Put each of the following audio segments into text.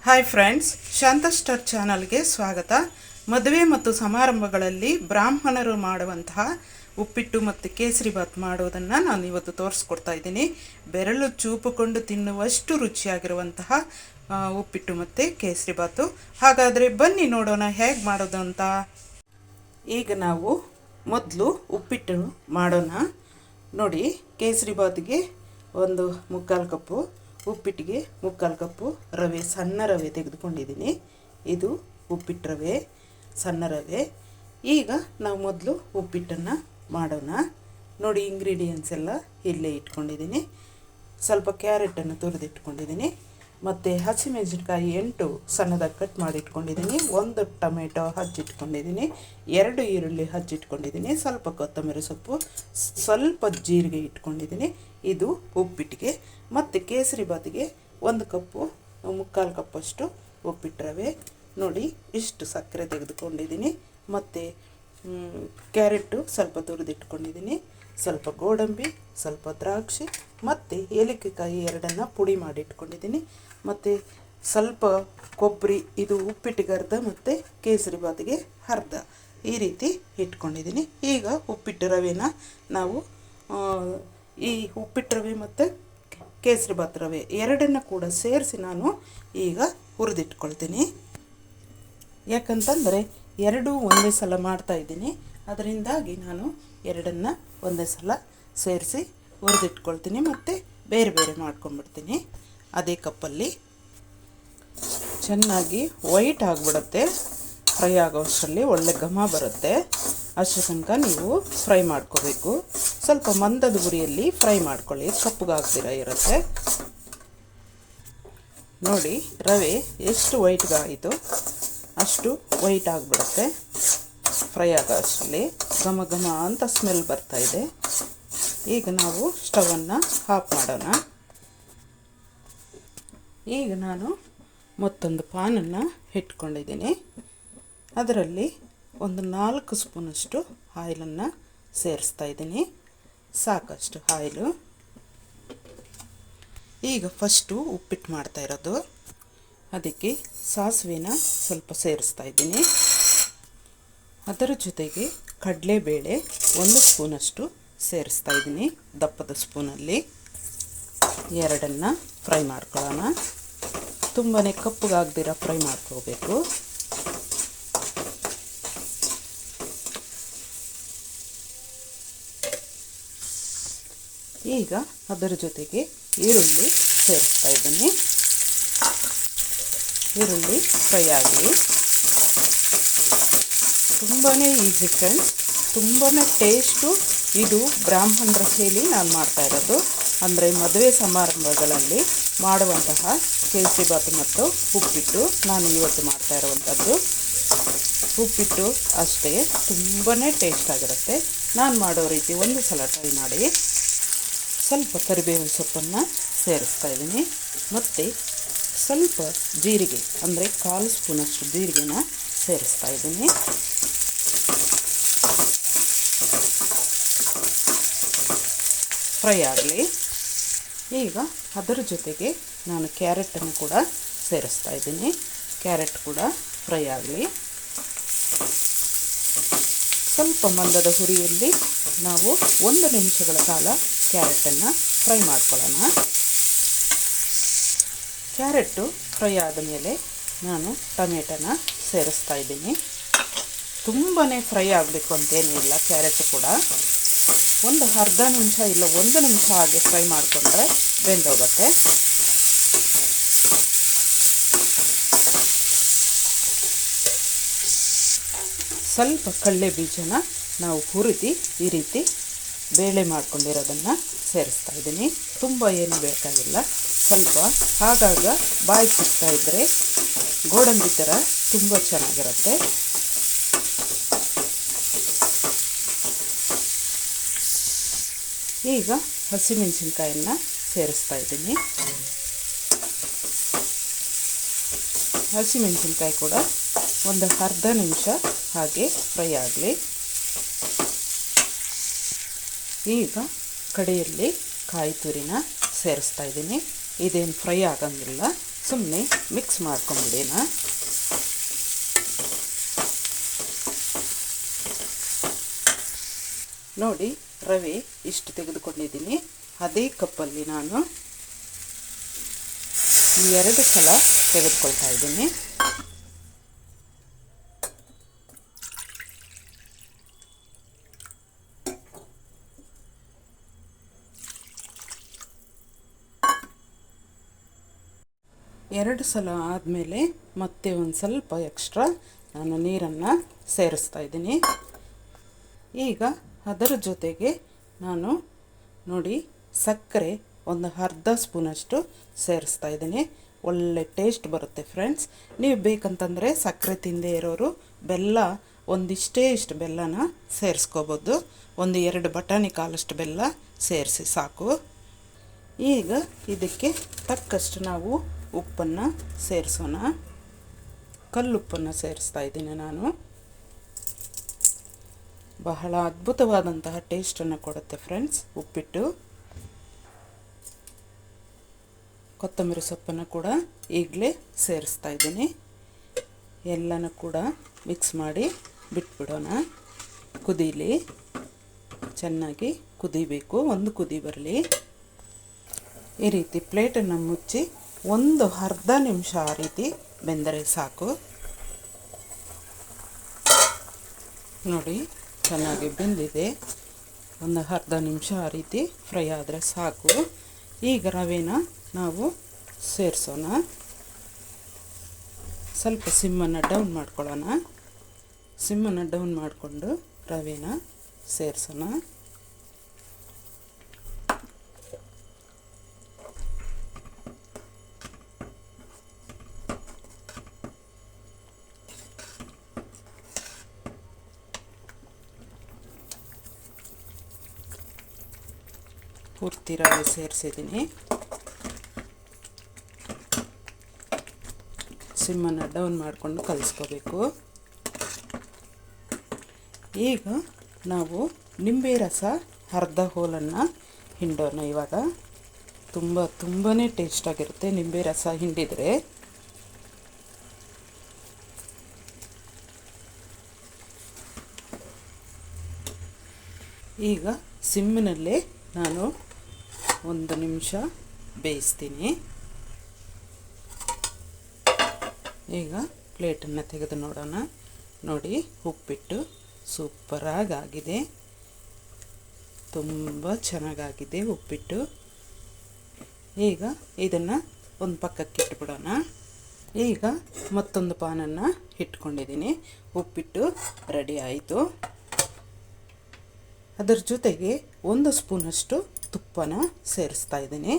Hi friends, ಶಾಂತ star ಚಾನಲ್ಗೆ ಸ್ವಾಗತ. ಮದುವೆ ಮತ್ತು ಸಮಾರಂಭಗಳಲ್ಲಿ ಬ್ರಾಹ್ಮಣರು ಮಾಡುವಂತಹ ಉಪ್ಪಿಟ್ಟು ಮತ್ತು ಕೇಸರಿಬಾತ್ ಮಾಡೋದನ್ನು ನಾನು ಇವತ್ತು ತೋರಿಸ್ಕೊಡ್ತಾ ಇದ್ದೀನಿ. ಬೆರಳು ಚೂಪುಕೊಂಡು ತಿನ್ನುವಷ್ಟು ರುಚಿಯಾಗಿರುವಂತಹ ಉಪ್ಪಿಟ್ಟು ಮತ್ತು ಕೇಸರಿಬಾತು. ಹಾಗಾದರೆ ಬನ್ನಿ ನೋಡೋಣ ಹೇಗೆ ಮಾಡೋದು ಅಂತ. ಈಗ ನಾವು ಮೊದಲು ಉಪ್ಪಿಟ್ಟು ಮಾಡೋಣ. ನೋಡಿ, ಕೇಸರಿಬಾತಿಗೆ ಒಂದು 3/4 ಕಪ್ಪು, ಉಪ್ಪಿಟ್ಟಿಗೆ 3/4 ಕಪ್ಪು ರವೆ, ಸಣ್ಣ ರವೆ ತೆಗೆದುಕೊಂಡಿದ್ದೀನಿ. ಇದು ಉಪ್ಪಿಟ್ಟು ರವೆ, ಸಣ್ಣ ರವೆ. ಈಗ ನಾವು ಮೊದಲು ಉಪ್ಪಿಟ್ಟನ್ನು ಮಾಡೋಣ. ನೋಡಿ, ಇಂಗ್ರೀಡಿಯೆಂಟ್ಸ್ ಎಲ್ಲ ಇಲ್ಲೇ ಇಟ್ಕೊಂಡಿದ್ದೀನಿ. ಸ್ವಲ್ಪ ಕ್ಯಾರೆಟನ್ನು ತುರಿದಿಟ್ಕೊಂಡಿದ್ದೀನಿ, ಮತ್ತು ಹಸಿಮೆಣಸಿನ್ಕಾಯಿ 8 ಸಣ್ಣದಾಗಿ ಕಟ್ ಮಾಡಿ ಇಟ್ಕೊಂಡಿದ್ದೀನಿ. 1 ಟೊಮೆಟೊ ಹಚ್ಚಿಟ್ಕೊಂಡಿದ್ದೀನಿ, 2 ಈರುಳ್ಳಿ ಹಚ್ಚಿಟ್ಕೊಂಡಿದ್ದೀನಿ, ಸ್ವಲ್ಪ ಕೊತ್ತಂಬರಿ ಸೊಪ್ಪು, ಸ್ವಲ್ಪ ಜೀರಿಗೆ ಇಟ್ಕೊಂಡಿದ್ದೀನಿ. ಇದು ಉಪ್ಪಿಟ್ಟಿಗೆ. ಮತ್ತು ಕೇಸರಿಬಾತಿಗೆ 1 ಕಪ್ಪು, 3/4 ಕಪ್ಪಷ್ಟು ಉಪ್ಪಿಟ್ಟು ರವೆ. ನೋಡಿ, ಇಷ್ಟು ಸಕ್ಕರೆ ತೆಗೆದುಕೊಂಡಿದ್ದೀನಿ, ಮತ್ತು ಕ್ಯಾರೆಟು ಸ್ವಲ್ಪ ತುರಿದಿಟ್ಕೊಂಡಿದ್ದೀನಿ, ಸ್ವಲ್ಪ ಗೋಡಂಬಿ, ಸ್ವಲ್ಪ ದ್ರಾಕ್ಷಿ, ಮತ್ತು ಏಲಕ್ಕಿಕಾಯಿ 2 ಪುಡಿ ಮಾಡಿ ಇಟ್ಕೊಂಡಿದ್ದೀನಿ, ಮತ್ತು ಸ್ವಲ್ಪ ಕೊಬ್ಬರಿ. ಇದು ಉಪ್ಪಿಟ್ಟಿಗೆ ಅರ್ಧ ಮತ್ತು ಕೇಸರಿಬಾತಿಗೆ ಅರ್ಧ, ಈ ರೀತಿ ಇಟ್ಕೊಂಡಿದ್ದೀನಿ. ಈಗ ಉಪ್ಪಿಟ್ಟು ರವೆನ ನಾವು ಈ ಉಪ್ಪಿಟ್ಟು ರವೆ ಮತ್ತು ಕೇಸರಿಬಾತ್ ರವೆ 2 ಕೂಡ ಸೇರಿಸಿ ನಾನು ಈಗ ಹುರಿದಿಟ್ಕೊಳ್ತೀನಿ. ಯಾಕಂತಂದರೆ 2 ಒಂದೇ ಸಲ ಮಾಡ್ತಾಯಿದ್ದೀನಿ, ಅದರಿಂದಾಗಿ ನಾನು 2 ಒಂದೇ ಸಲ ಸೇರಿಸಿ ಹುರಿದಿಟ್ಕೊಳ್ತೀನಿ, ಮತ್ತು ಬೇರೆ ಬೇರೆ ಮಾಡ್ಕೊಂಡ್ಬಿಡ್ತೀನಿ. ಅದೇ ಕಪ್ಪಲ್ಲಿ ಚೆನ್ನಾಗಿ ವೈಟ್ ಆಗಿಬಿಡುತ್ತೆ. ಫ್ರೈ ಆಗೋಷ್ಟರಲ್ಲಿ ಒಳ್ಳೆ ಘಮ ಬರುತ್ತೆ. ಅಷ್ಟು ತನಕ ನೀವು ಫ್ರೈ ಮಾಡ್ಕೋಬೇಕು. ಸ್ವಲ್ಪ ಮಂದದ ಉರಿಯಲ್ಲಿ ಫ್ರೈ ಮಾಡ್ಕೊಳ್ಳಿ, ಕಪ್ಪಗಾಗ್ದಿರ ಇರುತ್ತೆ. ನೋಡಿ, ರವೆ ಎಷ್ಟು ವೈಟ್ಗಾಯಿತು ಅಷ್ಟು ವೈಟ್ ಆಗಿಬಿಡುತ್ತೆ. ಫ್ರೈ ಆಗೋ ಅಷ್ಟರಲ್ಲಿ ಘಮ ಘಮ ಅಂತ ಸ್ಮೆಲ್ ಬರ್ತಾಯಿದೆ. ಈಗ ನಾವು ಸ್ಟವನ್ನು ಆಫ್ ಮಾಡೋಣ. ಈಗ ನಾನು ಮತ್ತೊಂದು ಪಾನನ್ನು ಇಟ್ಕೊಂಡಿದ್ದೀನಿ. ಅದರಲ್ಲಿ ಒಂದು 4 ಸ್ಪೂನಷ್ಟು ಆಯಿಲನ್ನು ಸೇರಿಸ್ತಾ ಇದ್ದೀನಿ, ಸಾಕಷ್ಟು ಆಯಿಲು. ಈಗ ಫಸ್ಟು ಉಪ್ಪಿಟ್ಟು ಮಾಡ್ತಾ ಇರೋದು, ಅದಕ್ಕೆ ಸಾಸಿವೆನ ಸ್ವಲ್ಪ ಸೇರಿಸ್ತಾ ಇದ್ದೀನಿ. ಅದರ ಜೊತೆಗೆ ಕಡಲೆಬೇಳೆ 1 ಸ್ಪೂನಷ್ಟು ಸೇರಿಸ್ತಾ ಇದ್ದೀನಿ, ದಪ್ಪದ ಸ್ಪೂನಲ್ಲಿ. 2 ಫ್ರೈ ಮಾಡ್ಕೊಳ್ಳೋಣ. ತುಂಬಾ ಕಪ್ಪಗಾಗ್ದಿರ ಫ್ರೈ ಮಾಡ್ಕೋಬೇಕು. ಈಗ ಅದರ ಜೊತೆಗೆ ಈರುಳ್ಳಿ ಸೇರಿಸ್ತಾ ಇದ್ದೀನಿ. ಈರುಳ್ಳಿ ಫ್ರೈ ಆಗಲಿ. ತುಂಬಾ ಈಸಿ ಫ್ರೆಂಡ್ಸ್, ತುಂಬಾ ಟೇಸ್ಟು. ಇದು ಬ್ರಾಹ್ಮಣರ ಶೈಲಿ ನಾನು ಮಾಡ್ತಾ ಇರೋದು, ಅಂದರೆ ಮದುವೆ ಸಮಾರಂಭಗಳಲ್ಲಿ ಮಾಡುವಂತಹ ಕೇಸರಿಬಾತು ಮತ್ತು ಉಪ್ಪಿಟ್ಟು ನಾನು ಇವತ್ತು ಮಾಡ್ತಾ ಇರುವಂಥದ್ದು. ಉಪ್ಪಿಟ್ಟು ಅಷ್ಟೇ ತುಂಬಾ ಟೇಸ್ಟ್ ಆಗಿರುತ್ತೆ. ನಾನು ಮಾಡೋ ರೀತಿ ಒಂದು ಸಲ ಟ್ರೈ ಮಾಡಿ. ಸ್ವಲ್ಪ ಕರಿಬೇವಿನ ಸೊಪ್ಪನ್ನು ಸೇರಿಸ್ತಾ ಇದ್ದೀನಿ, ಮತ್ತು ಸ್ವಲ್ಪ ಜೀರಿಗೆ, ಅಂದರೆ 1/4 ಸ್ಪೂನಷ್ಟು ಜೀರಿಗೆನ ಸೇರಿಸ್ತಾ ಇದ್ದೀನಿ. ಫ್ರೈ ಆಗಲಿ. ಈಗ ಅದರ ಜೊತೆಗೆ ನಾನು ಕ್ಯಾರೆಟನ್ನು ಕೂಡ ಸೇರಿಸ್ತಾ ಇದ್ದೀನಿ. ಕ್ಯಾರೆಟ್ ಕೂಡ ಫ್ರೈ ಆಗಲಿ. ಸ್ವಲ್ಪ ಮಂದದ ಹುರಿಯಲ್ಲಿ ನಾವು 1 ನಿಮಿಷಗಳ ಕಾಲ ಕ್ಯಾರೆಟನ್ನು ಫ್ರೈ ಮಾಡ್ಕೊಳ್ಳೋಣ. ಕ್ಯಾರೆಟು ಫ್ರೈ ಆದ ಮೇಲೆ ನಾನು ಟೊಮೆಟೊನ ಸೇರಿಸ್ತಾ ಇದ್ದೀನಿ. ತುಂಬಾ ಫ್ರೈ ಆಗಬೇಕು ಅಂತೇನಿಲ್ಲ, ಕ್ಯಾರೆಟ್ ಕೂಡ ಒಂದು ಅರ್ಧ ನಿಮಿಷ ಇಲ್ಲ 1 ನಿಮಿಷ ಹಾಗೆ ಫ್ರೈ ಮಾಡಿಕೊಂಡ್ರೆ ಬೆಂದೋಗುತ್ತೆ. ಸ್ವಲ್ಪ ಕಡಲೆ ಬೀಜನ ನಾವು ಹುರಿದು ಈ ರೀತಿ ಬೇಳೆ ಮಾಡ್ಕೊಂಡಿರೋದನ್ನು ಸೇರಿಸ್ತಾ ಇದ್ದೀನಿ. ತುಂಬ ಏನು ಬೇಕಾಗಿಲ್ಲ, ಸ್ವಲ್ಪ ಆಗಾಗ ಬಾಯಿ ಸಿಗ್ತಾ ಇದ್ದರೆ ಗೋಡಂಬಿ ಥರ ತುಂಬ ಚೆನ್ನಾಗಿರುತ್ತೆ. ಈಗ ಹಸಿಮೆಣಸಿನ್ಕಾಯನ್ನು ಸೇರಿಸ್ತಾ ಇದ್ದೀನಿ. ಹಸಿಮೆಣಸಿನ್ಕಾಯಿ ಕೂಡ ಒಂದು ಅರ್ಧ ನಿಮಿಷ ಹಾಗೆ ಫ್ರೈ ಆಗಲಿ. ಈಗ ಕಡೆಯಲ್ಲಿ ಕಾಯಿ ತುರಿನ ಸೇರಿಸ್ತಾ ಇದ್ದೀನಿ. ಇದೇನು ಫ್ರೈ ಆಗಂಗಿಲ್ಲ, ಸುಮ್ಮನೆ ಮಿಕ್ಸ್ ಮಾಡ್ಕೊಂಬಿಡೋಣ. ನೋಡಿ ರವೆ ಇಷ್ಟು ತೆಗೆದುಕೊಂಡಿದ್ದೀನಿ. ಅದೇ ಕಪ್ಪಲ್ಲಿ ನಾನು 2 ಸಲ ತೆಗೆದುಕೊಳ್ತಾ ಇದ್ದೀನಿ. ಎರಡು ಸಲ ಆದಮೇಲೆ ಮತ್ತೆ ಒಂದು ಸ್ವಲ್ಪ ಎಕ್ಸ್ಟ್ರಾ ನಾನು ನೀರನ್ನು ಸೇರಿಸ್ತಾ ಇದ್ದೀನಿ. ಈಗ ಅದರ ಜೊತೆಗೆ ನಾನು ನೋಡಿ ಸಕ್ಕರೆ ಒಂದು ಅರ್ಧ ಸ್ಪೂನಷ್ಟು ಸೇರಿಸ್ತಾ ಇದ್ದೀನಿ. ಒಳ್ಳೆ ಟೇಸ್ಟ್ ಬರುತ್ತೆ ಫ್ರೆಂಡ್ಸ್. ನೀವು ಬೇಕಂತಂದರೆ ಸಕ್ಕರೆ ತಿಂದೇ ಇರೋರು ಬೆಲ್ಲ ಇಷ್ಟು ಬೆಲ್ಲನ ಸೇರಿಸ್ಕೋಬೋದು. 1-2 ಬಟಾಣಿ ಕಾಲಷ್ಟು ಬೆಲ್ಲ ಸೇರಿಸಿ ಸಾಕು. ಈಗ ಇದಕ್ಕೆ ತಕ್ಕಷ್ಟು ನಾವು ಉಪ್ಪನ್ನು ಸೇರಿಸೋಣ. ಕಲ್ಲುಪ್ಪನ್ನು ಸೇರಿಸ್ತಾ ಇದ್ದೀನಿ ನಾನು. ಬಹಳ ಅದ್ಭುತವಾದಂತಹ ಟೇಸ್ಟನ್ನು ಕೊಡುತ್ತೆ ಫ್ರೆಂಡ್ಸ್ ಉಪ್ಪಿಟ್ಟು. ಕೊತ್ತಂಬರಿ ಸೊಪ್ಪನ್ನು ಕೂಡ ಈಗಲೇ ಸೇರಿಸ್ತಾ ಇದ್ದೀನಿ. ಎಲ್ಲನೂ ಕೂಡ ಮಿಕ್ಸ್ ಮಾಡಿ ಬಿಟ್ಬಿಡೋಣ. ಕುದೀಲಿ, ಚೆನ್ನಾಗಿ ಕುದಿಬೇಕು. ಒಂದು ಕುದಿ ಬರಲಿ. ಈ ರೀತಿ ಪ್ಲೇಟನ್ನು ಮುಚ್ಚಿ ಒಂದು ಅರ್ಧ ನಿಮಿಷ ಆ ರೀತಿ ಬೆಂದರೆ ಸಾಕು. ನೋಡಿ ಚೆನ್ನಾಗಿ ಬೆಂದಿದೆ. ಒಂದು ಅರ್ಧ ನಿಮಿಷ ಆ ರೀತಿ ಫ್ರೈ ಆದರೆ ಸಾಕು. ಈಗ ರವೆನ ನಾವು ಸೇರಿಸೋಣ. ಸ್ವಲ್ಪ ಸಿಮ್ಮನ್ನು ಡೌನ್ ಮಾಡ್ಕೊಳ್ಳೋಣ. ಸಿಮ್ಮನ್ನು ಡೌನ್ ಮಾಡಿಕೊಂಡು ರವೆನ ಸೇರಿಸೋಣ. ಪೂರ್ತಿ ರವೆ ಸೇರಿಸಿದ್ದೀನಿ. ಸಿಮ್ಮನ್ನು ಡೌನ್ ಮಾಡಿಕೊಂಡು ಕಲಿಸ್ಕೋಬೇಕು. ಈಗ ನಾವು ನಿಂಬೆ ರಸ ಅರ್ಧ ಹೋಲನ್ನು ಹಿಂಡೋಣ. ಇವಾಗ ತುಂಬಾ ಟೇಸ್ಟಾಗಿರುತ್ತೆ ನಿಂಬೆ ರಸ ಹಿಂಡಿದರೆ. ಈಗ ಸಿಮ್ಮಿನಲ್ಲೇ ನಾನು 1 ನಿಮಿಷ ಬೇಯಿಸ್ತೀನಿ. ಈಗ ಪ್ಲೇಟನ್ನು ತೆಗೆದು ನೋಡೋಣ. ನೋಡಿ ಉಪ್ಪಿಟ್ಟು ಸೂಪರಾಗಿ ಆಗಿದೆ. ತುಂಬ ಚೆನ್ನಾಗಾಗಿದೆ ಉಪ್ಪಿಟ್ಟು. ಈಗ ಇದನ್ನು ಒಂದು ಪಕ್ಕಕ್ಕೆ ಇಟ್ಬಿಡೋಣ. ಈಗ ಮತ್ತೊಂದು ಪಾನನ್ನು ಇಟ್ಕೊಂಡಿದ್ದೀನಿ. ಉಪ್ಪಿಟ್ಟು ರೆಡಿ ಆಯಿತು. ಅದರ ಜೊತೆಗೆ 1 ಸ್ಪೂನಷ್ಟು ತುಪ್ಪನ ಸೇರಿಸ್ತಾ ಇದ್ದೀನಿ.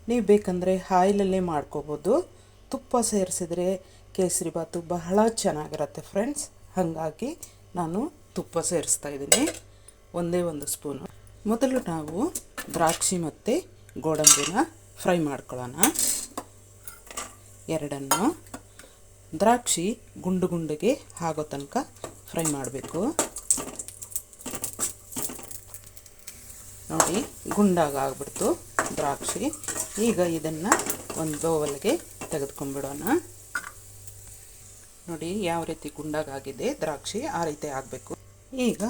ನೀವು ಬೇಕಂದರೆ ಆಯಿಲಲ್ಲೇ ಮಾಡ್ಕೋಬೋದು. ತುಪ್ಪ ಸೇರಿಸಿದ್ರೆ ಕೇಸರಿಬಾತು ಬಹಳ ಚೆನ್ನಾಗಿರುತ್ತೆ ಫ್ರೆಂಡ್ಸ್. ಹಾಗಾಗಿ ನಾನು ತುಪ್ಪ ಸೇರಿಸ್ತಾ ಇದ್ದೀನಿ. 1 ಸ್ಪೂನು. ಮೊದಲು ನಾವು ದ್ರಾಕ್ಷಿ ಮತ್ತು ಗೋಡಂಬಿನ ಫ್ರೈ ಮಾಡ್ಕೊಳ್ಳೋಣ. ಎರಡನ್ನು ದ್ರಾಕ್ಷಿ ಗುಂಡಿಗೆ ಆಗೋ ತನಕ ಫ್ರೈ ಮಾಡಬೇಕು. ನೋಡಿ ಗುಂಡಾಗ್ಬಿಡ್ತು ದ್ರಾಕ್ಷಿ. ಈಗ ಇದನ್ನು ಒಂದು ಬೌಲ್ಗೆ ತೆಗೆದುಕೊಂಡ್ಬಿಡೋಣ. ನೋಡಿ ಯಾವ ರೀತಿ ಗುಂಡಾಗಿದೆ ದ್ರಾಕ್ಷಿ, ಆ ರೀತಿ ಆಗಬೇಕು. ಈಗ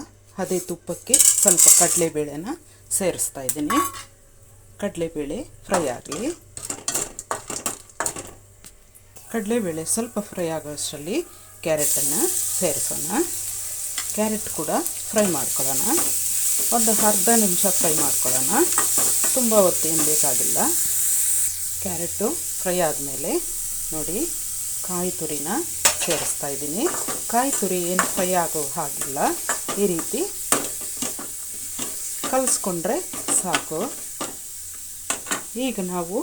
ಅದೇ ತುಪ್ಪಕ್ಕೆ ಸ್ವಲ್ಪ ಕಡಲೆಬೇಳೆನ ಸೇರಿಸ್ತಾ ಇದ್ದೀನಿ. ಕಡಲೆಬೇಳೆ ಫ್ರೈ ಆಗಲಿ. ಕಡಲೆಬೇಳೆ ಸ್ವಲ್ಪ ಫ್ರೈ ಆಗೋಷ್ಟರಲ್ಲಿ ಕ್ಯಾರೆಟನ್ನು ಸೇರಿಸೋಣ. ಕ್ಯಾರೆಟ್ ಕೂಡ ಫ್ರೈ ಮಾಡ್ಕೊಳ್ಳೋಣ. ಒಂದು ಅರ್ಧ ನಿಮಿಷ ಫ್ರೈ ಮಾಡ್ಕೊಳ್ಳೋಣ. ತುಂಬ ಹೊತ್ತೇನು ಬೇಕಾಗಿಲ್ಲ. ಕ್ಯಾರೆಟು ಫ್ರೈ ಆದಮೇಲೆ ನೋಡಿ ಕಾಯಿ ತುರಿನ ಸೇರಿಸ್ತಾ ಇದ್ದೀನಿ. ಕಾಯಿ ತುರಿ ಏನು ಫ್ರೈ ಆಗೋ ಹಾಗಿಲ್ಲ. ಈ ರೀತಿ ಕಲಿಸ್ಕೊಂಡ್ರೆ ಸಾಕು. ಈಗ ನಾವು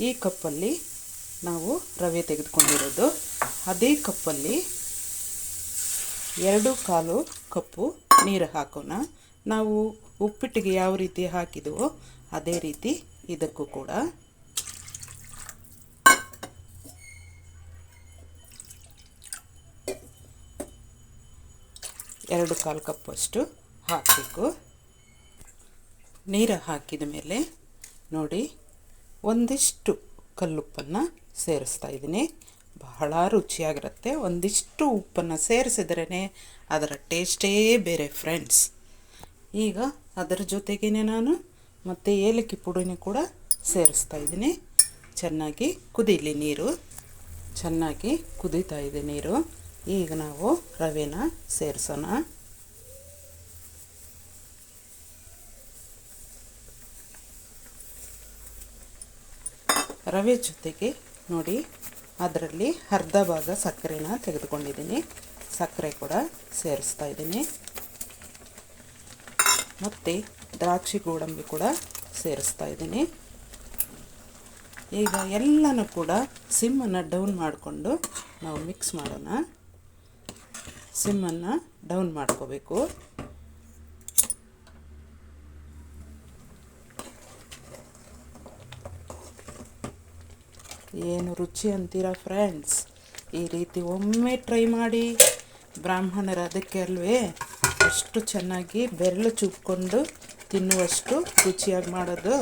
ಈ ಕಪ್ಪಲ್ಲಿ ನಾವು ರವೆ ತೆಗೆದುಕೊಂಡಿರೋದು, ಅದೇ ಕಪ್ಪಲ್ಲಿ 2/4 ಕಪ್ಪು ನೀರು ಹಾಕೋಣ. ನಾವು ಉಪ್ಪಿಟ್ಟಿಗೆ ಯಾವ ರೀತಿ ಹಾಕಿದವೋ ಅದೇ ರೀತಿ ಇದಕ್ಕೂ ಕೂಡ 2/4 ಕಪ್ಪಷ್ಟು ಹಾಕಬೇಕು. ನೀರು ಹಾಕಿದ ಮೇಲೆ ನೋಡಿ, ಒಂದಿಷ್ಟು ಕಲ್ಲುಪ್ಪನ್ನು ಸೇರಿಸ್ತಾ ಇದ್ದೀನಿ. ಬಹಳ ರುಚಿಯಾಗಿರುತ್ತೆ. ಒಂದಿಷ್ಟು ಉಪ್ಪನ್ನು ಸೇರಿಸಿದ್ರೇ ಅದರ ಟೇಸ್ಟೇ ಬೇರೆ ಫ್ರೆಂಡ್ಸ್. ಈಗ ಅದರ ಜೊತೆಗೇ ನಾನು ಮತ್ತು ಏಲಕ್ಕಿ ಪುಡಿನೂ ಕೂಡ ಸೇರಿಸ್ತಾ ಇದ್ದೀನಿ. ಚೆನ್ನಾಗಿ ಕುದೀಲಿ ನೀರು. ಚೆನ್ನಾಗಿ ಕುದೀತಾ ಇದೆ ನೀರು. ಈಗ ನಾವು ರವೆನ ಸೇರಿಸೋಣ. ರವೆ ಜೊತೆಗೆ ನೋಡಿ, ಅದರಲ್ಲಿ ಅರ್ಧ ಭಾಗ ಸಕ್ಕರೆನ ತೆಗೆದುಕೊಂಡಿದ್ದೀನಿ. ಸಕ್ಕರೆ ಕೂಡ ಸೇರಿಸ್ತಾ ಇದ್ದೀನಿ. ಮತ್ತು ದ್ರಾಕ್ಷಿ ಗೋಡಂಬಿ ಕೂಡ ಸೇರಿಸ್ತಾ ಇದ್ದೀನಿ. ಈಗ ಎಲ್ಲನೂ ಕೂಡ ಸಿಮ್ಮನ್ನು ಡೌನ್ ಮಾಡಿಕೊಂಡು ನಾವು ಮಿಕ್ಸ್ ಮಾಡೋಣ. ಸಿಮ್ಮನ್ನು ಡೌನ್ ಮಾಡ್ಕೋಬೇಕು. ಏನು ರುಚಿ ಅಂತೀರಾ ಫ್ರೆಂಡ್ಸ್? ಈ ರೀತಿ ಒಮ್ಮೆ ಟ್ರೈ ಮಾಡಿ. ಬ್ರಾಹ್ಮಣರ ಅದಕ್ಕೆ ಅಲ್ವೇ ಅಷ್ಟು ಚೆನ್ನಾಗಿ ಬೆರಳು ಚುಪ್ಕೊಂಡು ತಿನ್ನುವಷ್ಟು ರುಚಿಯಾಗಿ ಮಾಡೋದು.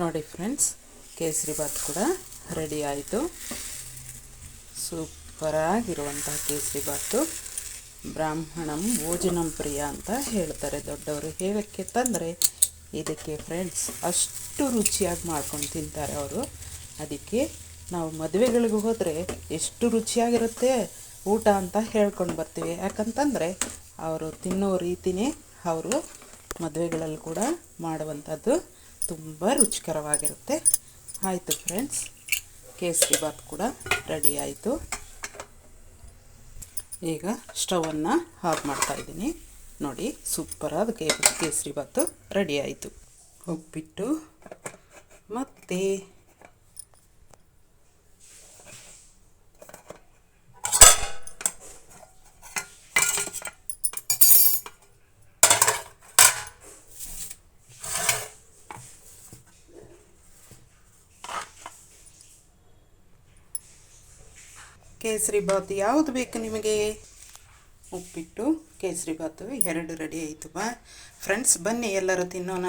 ನೋಡಿ ಫ್ರೆಂಡ್ಸ್, ಕೇಸರಿಬಾತ್ ಕೂಡ ರೆಡಿ ಆಯಿತು. ಸೂಪರಾಗಿರುವಂಥ ಕೇಸರಿಬಾತು. ಬ್ರಾಹ್ಮಣಂ ಭೋಜನಂ ಪ್ರಿಯ ಅಂತ ಹೇಳ್ತಾರೆ ದೊಡ್ಡವರು. ಹೇಳಕ್ಕೆ ತಂದರೆ ಇದಕ್ಕೆ ಫ್ರೆಂಡ್ಸ್ ಅಷ್ಟು ರುಚಿಯಾಗಿ ಮಾಡ್ಕೊಂಡು ತಿಂತಾರೆ ಅವರು. ಅದಕ್ಕೆ ನಾವು ಮದುವೆಗಳಿಗೆ ಹೋದರೆ ಎಷ್ಟು ರುಚಿಯಾಗಿರುತ್ತೆ ಊಟ ಅಂತ ಹೇಳ್ಕೊಂಡು ಬರ್ತೀವಿ. ಯಾಕಂತಂದರೆ ಅವರು ತಿನ್ನೋ ರೀತಿಯೇ ಅವರು ಮದುವೆಗಳಲ್ಲಿ ಕೂಡ ಮಾಡುವಂಥದ್ದು ತುಂಬ ರುಚಿಕರವಾಗಿರುತ್ತೆ. ಆಯಿತು ಫ್ರೆಂಡ್ಸ್, ಕೇಸರಿಬಾತ್ ಕೂಡ ರೆಡಿ ಆಯಿತು. ಈಗ ಸ್ಟವನ್ನು ಆಫ್ ಮಾಡ್ತಾಯಿದ್ದೀನಿ. ನೋಡಿ, ಸೂಪರಾದ ಕೇಸರಿಬಾತು ರೆಡಿ ಆಯಿತು. ಉಪ್ಪಿಟ್ಟು ಮತ್ತು ಕೇಸರಿಬಾತು ಯಾವುದು ಬೇಕು ನಿಮಗೆ? ಉಪ್ಪಿಟ್ಟು, ಕೇಸರಿಬಾತು ಎರಡು ರೆಡಿ ಆಯಿತು. ಫ್ರೆಂಡ್ಸ್, ಬನ್ನಿ ಎಲ್ಲರೂ ತಿನ್ನೋಣ.